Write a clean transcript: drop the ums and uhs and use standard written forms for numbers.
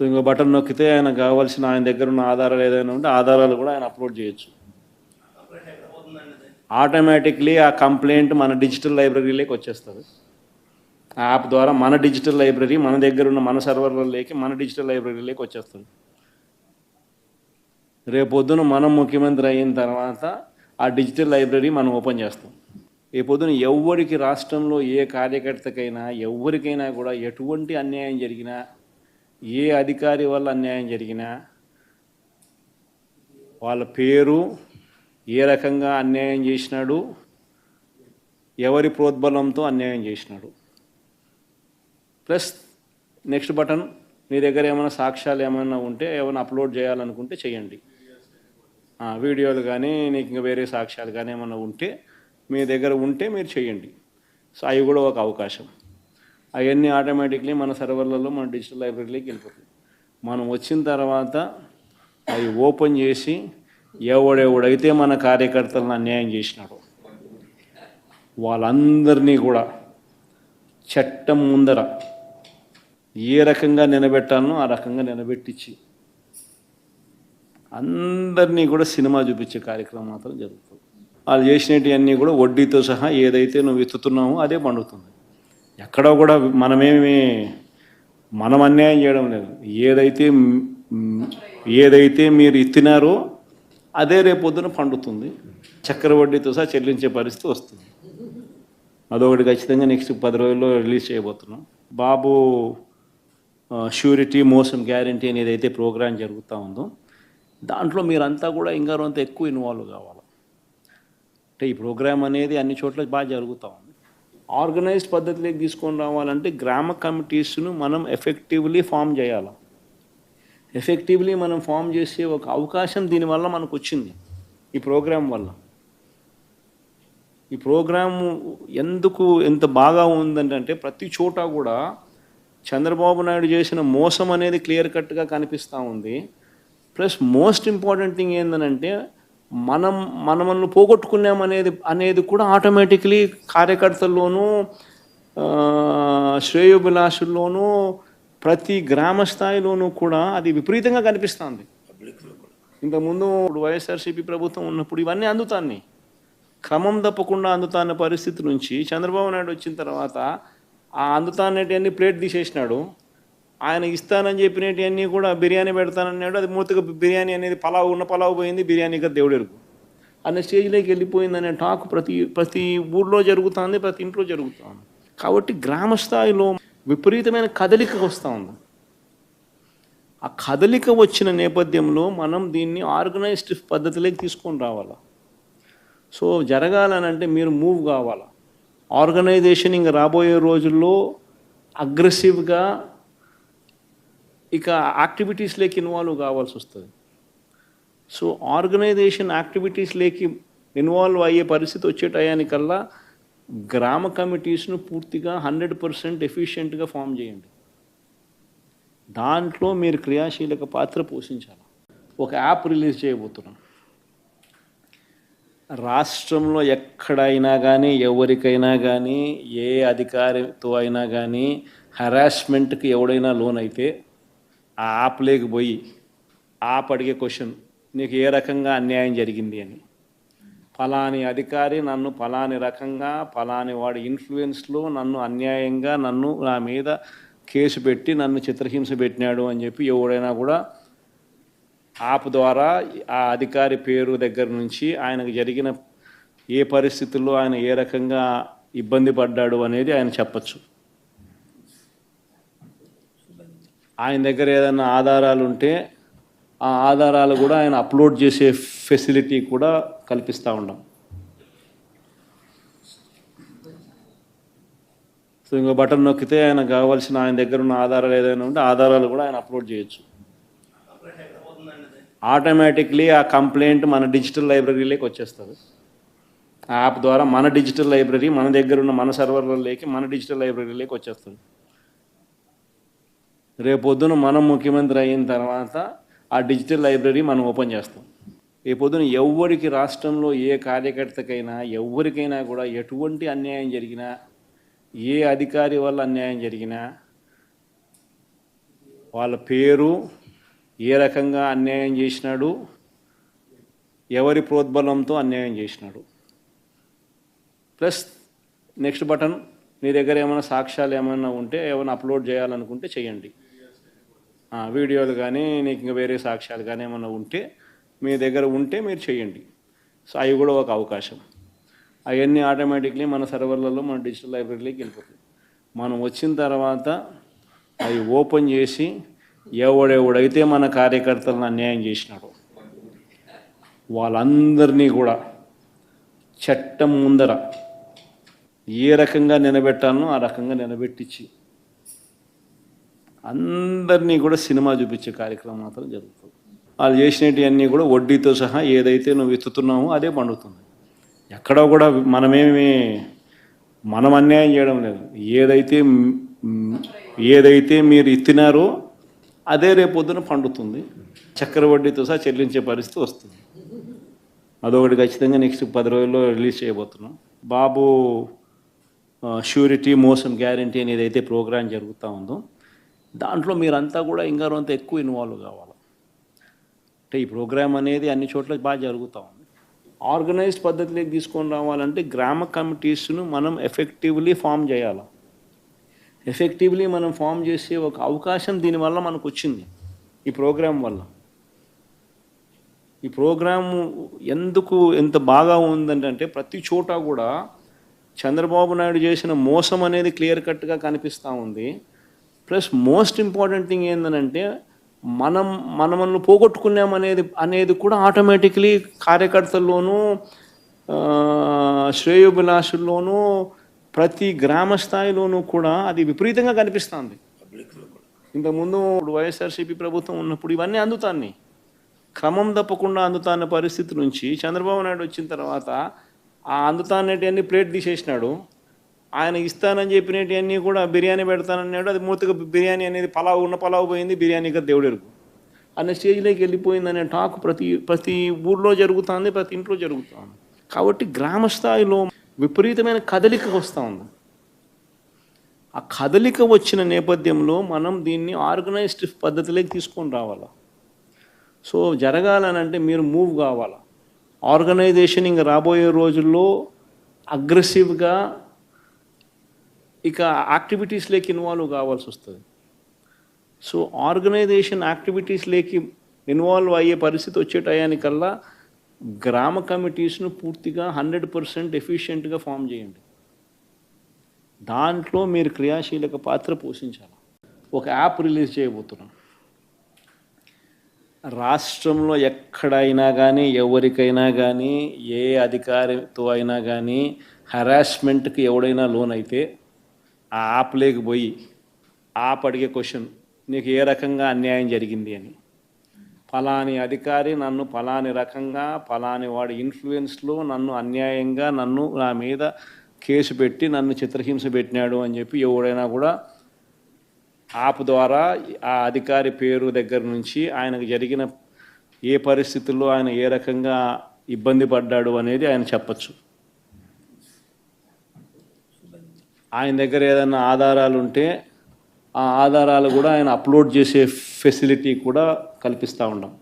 ఇంకో బటన్ నొక్కితే ఆయనకు కావాల్సిన ఆయన దగ్గర ఉన్న ఆధారాలు ఏదైనా ఉంటే ఆధారాలు కూడా ఆయన అప్లోడ్ చేయొచ్చు. ఆటోమేటిక్లీ ఆ కంప్లైంట్ మన డిజిటల్ లైబ్రరీలోకి వచ్చేస్తుంది. ఆ యాప్ ద్వారా మన డిజిటల్ లైబ్రరీ మన దగ్గర ఉన్న మన సర్వర్లలోకి మన డిజిటల్ లైబ్రరీలోకి వచ్చేస్తుంది. రేపొద్దున మనం ముఖ్యమంత్రి అయిన తర్వాత ఆ డిజిటల్ లైబ్రరీ మనం ఓపెన్ చేస్తాం. రేపొద్దున ఎవరికి రాష్ట్రంలో ఏ కార్యకర్తకైనా ఎవరికైనా కూడా ఎటువంటి అన్యాయం జరిగినా, ఏ అధికారి వల్ల అన్యాయం జరిగినా, వాళ్ళ పేరు, ఏ రకంగా అన్యాయం చేసినాడు, ఎవరి ప్రోద్బలంతో అన్యాయం చేసినాడు, ప్లస్ నెక్స్ట్ బటన్ మీ దగ్గర ఏమైనా సాక్ష్యాలు ఏమైనా ఉంటే ఏమైనా అప్లోడ్ చేయాలనుకుంటే చేయండి. వీడియోలు కానీ నీకు ఇంకా వేరే సాక్ష్యాలు కానీ ఏమైనా ఉంటే మీ దగ్గర ఉంటే మీరు చేయండి. సో అవి కూడా ఒక అవకాశం. అవన్నీ ఆటోమేటిక్లీ మన సర్వర్లలో మన డిజిటల్ లైబ్రరీలోకి వెళ్ళిపోతుంది. మనం వచ్చిన తర్వాత అవి ఓపెన్ చేసి ఎవడెవడైతే మన కార్యకర్తలను అన్యాయం చేసినాడో వాళ్ళందరినీ కూడా చట్టం ముందర ఏ రకంగా నిలబెట్టాలనో ఆ రకంగా నిలబెట్టించి అందరినీ కూడా సినిమా చూపించే కార్యక్రమం మాత్రం జరుగుతుంది. వాళ్ళు చేసినవన్నీ కూడా వడ్డీతో సహా ఏదైతే నువ్వు ఎత్తుతున్నావో అదే పండుతుంది. ఎక్కడో కూడా మనం అన్యాయం చేయడం లేదు. ఏదైతే మీరు ఎత్తినారో అదే రేపొద్దున పండుతుంది. చక్కెర వడ్డీతో సహా చెల్లించే పరిస్థితి వస్తుంది. అదొకటి ఖచ్చితంగా నెక్స్ట్ 10 రోజుల్లో రిలీజ్ చేయబోతున్నాం. బాబు ష్యూరిటీ మోసం గ్యారంటీ అనేది అయితే ప్రోగ్రాం జరుగుతూ ఉందో దాంట్లో మీరంతా కూడా ఇంకా కొంత ఎక్కువ ఇన్వాల్వ్ కావాలి. అంటే ఈ ప్రోగ్రాం అనేది అన్ని చోట్ల బాగా జరుగుతూ ఉంది. ఆర్గనైజ్డ్ పద్ధతిలోకి తీసుకొని రావాలంటే గ్రామ కమిటీస్ను మనం ఎఫెక్టివ్లీ ఫామ్ చేయాలి. ఎఫెక్టివ్లీ మనం ఫామ్ చేసే ఒక అవకాశం దీనివల్ల మనకు వచ్చింది ఈ ప్రోగ్రాం వల్ల. ఈ ప్రోగ్రాము ఎందుకు ఎంత బాగా ఉందంటే ప్రతి చోట కూడా చంద్రబాబు నాయుడు చేసిన మోసం అనేది క్లియర్ కట్గా కనిపిస్తూ ఉంది. ప్లస్ మోస్ట్ ఇంపార్టెంట్ థింగ్ ఏంటంటే మనల్ని పోగొట్టుకున్నామనేది కూడా ఆటోమేటిక్లీ కార్యకర్తల్లోనూ శ్రేయోభిలాషుల్లోనూ ప్రతి గ్రామ స్థాయిలోనూ కూడా అది విపరీతంగా కనిపిస్తుంది. ఇంతకుముందు వైఎస్ఆర్సీపీ ప్రభుత్వం ఉన్నప్పుడు ఇవన్నీ అందుతాన్ని క్రమం తప్పకుండా అందుతాన్న పరిస్థితి నుంచి చంద్రబాబు నాయుడు వచ్చిన తర్వాత ఆ అందుతానేటివన్నీ ప్లేట్ తీసేసినాడు. ఆయన ఇస్తానని చెప్పినవన్నీ కూడా బిర్యానీ పెడతానన్నాడు. అది మూతగా బిర్యానీ అనేది పలావు పోయింది, బిర్యానీగా దేవుడెరుగు అనే స్టేజ్లోకి వెళ్ళిపోయిందనే టాక్ ప్రతి ఊర్లో జరుగుతుంది, ప్రతి ఇంట్లో జరుగుతుంది. కాబట్టి గ్రామ స్థాయిలో విపరీతమైన కదలిక వస్తూ ఉంది. ఆ కదలిక వచ్చిన నేపథ్యంలో మనం దీన్ని ఆర్గనైజ్డ్ పద్ధతిలోకి తీసుకొని రావాలి. సో జరగాలనంటే మీరు మూవ్ కావాలి. ఆర్గనైజేషన్ ఇంకా రాబోయే రోజుల్లో అగ్రెసివ్గా ఇక యాక్టివిటీస్లోకి ఇన్వాల్వ్ కావాల్సి వస్తుంది. సో ఆర్గనైజేషన్ యాక్టివిటీస్లోకి ఇన్వాల్వ్ అయ్యే పరిస్థితి వచ్చే టయానికల్లా గ్రామ కమిటీస్ను పూర్తిగా 100% ఎఫిషియెంట్గా ఫామ్ చేయండి. దాంట్లో మీరు క్రియాశీలక పాత్ర పోషించాలి. ఒక యాప్ రిలీజ్ చేయబోతున్నాం. రాష్ట్రంలో ఎక్కడైనా కానీ ఎవరికైనా కానీ ఏ అధికారితో అయినా కానీ హరాస్మెంట్కి ఎవడైనా లోన్ అయితే ఆ యాప్లోకి పోయి యాప్ అడిగే క్వశ్చన్, నీకు ఏ రకంగా అన్యాయం జరిగింది అని, ఫలాని అధికారి నన్ను ఫలాని రకంగా ఫలాని వాడి ఇన్ఫ్లుయెన్స్లో నన్ను అన్యాయంగా నా మీద కేసు పెట్టి నన్ను చిత్రహింస పెట్టినాడు అని చెప్పి ఎవడైనా కూడా యాప్ ద్వారా ఆ అధికారి పేరు దగ్గర నుంచి ఆయనకు జరిగిన ఏ పరిస్థితుల్లో ఆయన ఏ రకంగా ఇబ్బంది పడ్డాడు అనేది ఆయన చెప్పచ్చు. ఆయన దగ్గర ఏదైనా ఆధారాలు ఉంటే ఆ ఆధారాలు కూడా ఆయన అప్లోడ్ చేసే ఫెసిలిటీ కూడా కల్పిస్తూ ఉన్నాం. సో ఇంకో బటన్ నొక్కితే ఆయన కావాల్సిన ఆయన దగ్గర ఉన్న ఆధారాలు ఏదైనా ఉంటే ఆధారాలు కూడా ఆయన అప్లోడ్ చేయొచ్చు. ఆటోమేటిక్లీ ఆ కంప్లైంట్ మన డిజిటల్ లైబ్రరీలోకి వచ్చేస్తుంది. ఆ యాప్ ద్వారా మన డిజిటల్ లైబ్రరీ మన దగ్గర ఉన్న మన సర్వర్లలోకి మన డిజిటల్ లైబ్రరీలోకి వచ్చేస్తుంది. రేపొద్దున మనం ముఖ్యమంత్రి అయిన తర్వాత ఆ డిజిటల్ లైబ్రరీ మనం ఓపెన్ చేస్తాం. రేపొద్దున ఎవరికి రాష్ట్రంలో ఏ కార్యకర్తకైనా ఎవరికైనా కూడా ఎటువంటి అన్యాయం జరిగినా, ఏ అధికారి వల్ల అన్యాయం జరిగినా, వాళ్ళ పేరు, ఏ రకంగా అన్యాయం చేసినాడు, ఎవరి ప్రోద్బలంతో అన్యాయం చేసినాడు. ప్లస్ నెక్స్ట్ బటన్, మీ దగ్గర ఏమైనా సాక్ష్యాలు ఏమైనా ఉంటే, ఏమైనా అప్లోడ్ చేయాలనుకుంటే చేయండి. వీడియోలు కానీ నీకు ఇంకా వేరే సాక్ష్యాలు కానీ ఏమైనా ఉంటే మీ దగ్గర ఉంటే మీరు చేయండి. సో అవి కూడా ఒక అవకాశం. అవన్నీ ఆటోమేటిక్లీ మన సర్వర్లలో మన డిజిటల్ లైబ్రరీలోకి వెళ్ళిపోతుంది. మనం వచ్చిన తర్వాత అవి ఓపెన్ చేసి ఎవడెవడైతే మన కార్యకర్తలను అన్యాయం చేసినాడో వాళ్ళందరినీ కూడా చట్టం ముందర ఏ రకంగా నిలబెట్టాలనో ఆ రకంగా నిలబెట్టించి అందరినీ కూడా సినిమా చూపించే కార్యక్రమం మాత్రం జరుగుతుంది. వాళ్ళు చేసినవన్నీ కూడా వడ్డీతో సహా ఏదైతే నువ్వు ఎత్తుతున్నావో అదే పండుతుంది. ఎక్కడో కూడా మనం అన్యాయం చేయడం లేదు. ఏదైతే మీరు ఎత్తినారో అదే రేపొద్దున పండుతుంది. చక్కెర వడ్డీతో సహా చెల్లించే పరిస్థితి వస్తుంది. అదొకటి ఖచ్చితంగా నెక్స్ట్ 10 రోజుల్లో రిలీజ్ చేయబోతున్నాం. బాబు ష్యూరిటీ మోసం గ్యారంటీ అని ఏదైతే ప్రోగ్రాం జరుగుతూ ఉందో దాంట్లో మీరంతా కూడా ఇంకా కొంత ఎక్కువ ఇన్వాల్వ్ కావాలి. అంటే ఈ ప్రోగ్రామ్ అనేది అన్ని చోట్ల బాగా జరుగుతూ ఉంది. ఆర్గనైజ్డ్ పద్ధతిలోకి తీసుకొని రావాలంటే గ్రామ కమిటీస్ను మనం ఎఫెక్టివ్లీ ఫామ్ చేయాలి. ఎఫెక్టివ్లీ మనం ఫామ్ చేసే ఒక అవకాశం దీనివల్ల మనకు వచ్చింది ఈ ప్రోగ్రాం వల్ల. ఈ ప్రోగ్రాము ఎందుకు ఎంత బాగా ఉందంటే ప్రతి చోట కూడా చంద్రబాబు నాయుడు చేసిన మోసం అనేది క్లియర్ కట్గా కనిపిస్తూ ఉంది. ప్లస్ మోస్ట్ ఇంపార్టెంట్ థింగ్ ఏంటంటే మనల్ని పోగొట్టుకున్నామనేది కూడా ఆటోమేటిక్లీ కార్యకర్తల్లోనూ శ్రేయోభిలాషుల్లోనూ ప్రతి గ్రామ స్థాయిలోనూ కూడా అది విపరీతంగా కనిపిస్తుంది. ఇంతకుముందు వైఎస్ఆర్సీపీ ప్రభుత్వం ఉన్నప్పుడు ఇవన్నీ అందుతాన్ని క్రమం తప్పకుండా అందుతాన్న పరిస్థితి నుంచి చంద్రబాబు నాయుడు వచ్చిన తర్వాత ఆ అందుతానేటివన్నీ ప్లేట్ తీసేసినాడు. ఆయన ఇస్తానని చెప్పినవన్నీ కూడా బిర్యానీ పెడతానన్నాడు. అది మూతగా బిర్యానీ అనేది పలావు పోయింది, బిర్యానీగా దేవుడెరుగు అనే స్టేజ్లోకి వెళ్ళిపోయిందనే టాక్ ప్రతి ఊర్లో జరుగుతుంది, ప్రతి ఇంట్లో జరుగుతుంది. కాబట్టి గ్రామ స్థాయిలో విపరీతమైన కదలిక వస్తూ ఉంది. ఆ కదలిక వచ్చిన నేపథ్యంలో మనం దీన్ని ఆర్గనైజ్డ్ పద్ధతిలోకి తీసుకొని రావాలి. సో జరగాలనంటే మీరు మూవ్ కావాలి. ఆర్గనైజేషన్ ఇంకా రాబోయే రోజుల్లో అగ్రెసివ్గా ఇక యాక్టివిటీస్లోకి ఇన్వాల్వ్ కావాల్సి వస్తుంది. సో ఆర్గనైజేషన్ యాక్టివిటీస్లోకి ఇన్వాల్వ్ అయ్యే పరిస్థితి వచ్చే టయానికల్లా గ్రామ కమిటీస్ను పూర్తిగా 100% ఎఫిషియెంట్గా ఫామ్ చేయండి. దాంట్లో మీరు క్రియాశీలక పాత్ర పోషించాలి. ఒక యాప్ రిలీజ్ చేయబోతున్నాం. రాష్ట్రంలో ఎక్కడైనా కానీ ఎవరికైనా కానీ ఏ అధికారితో అయినా కానీ హెరాస్మెంట్కి ఎవడైనా లోన్ అయితే ఆ యాప్లోకి పోయి యాప్ అడిగే క్వశ్చన్, నీకు ఏ రకంగా అన్యాయం జరిగింది అని, ఫలాని అధికారి నన్ను ఫలాని రకంగా ఫలాని వాడి ఇన్ఫ్లుయెన్స్లో నన్ను అన్యాయంగా నా మీద కేసు పెట్టి నన్ను చిత్రహింస పెట్టినాడు అని చెప్పి ఎవడైనా కూడా యాప్ ద్వారా ఆ అధికారి పేరు దగ్గర నుంచి ఆయనకు జరిగిన ఏ పరిస్థితుల్లో ఆయన ఏ రకంగా ఇబ్బంది పడ్డాడు అనేది ఆయన చెప్పచ్చు. ఆయన దగ్గర ఏదైనా ఆధారాలు ఉంటే ఆ ఆధారాలు కూడా ఆయన అప్లోడ్ చేసే ఫెసిలిటీ కూడా కల్పిస్తూ ఉన్నాం.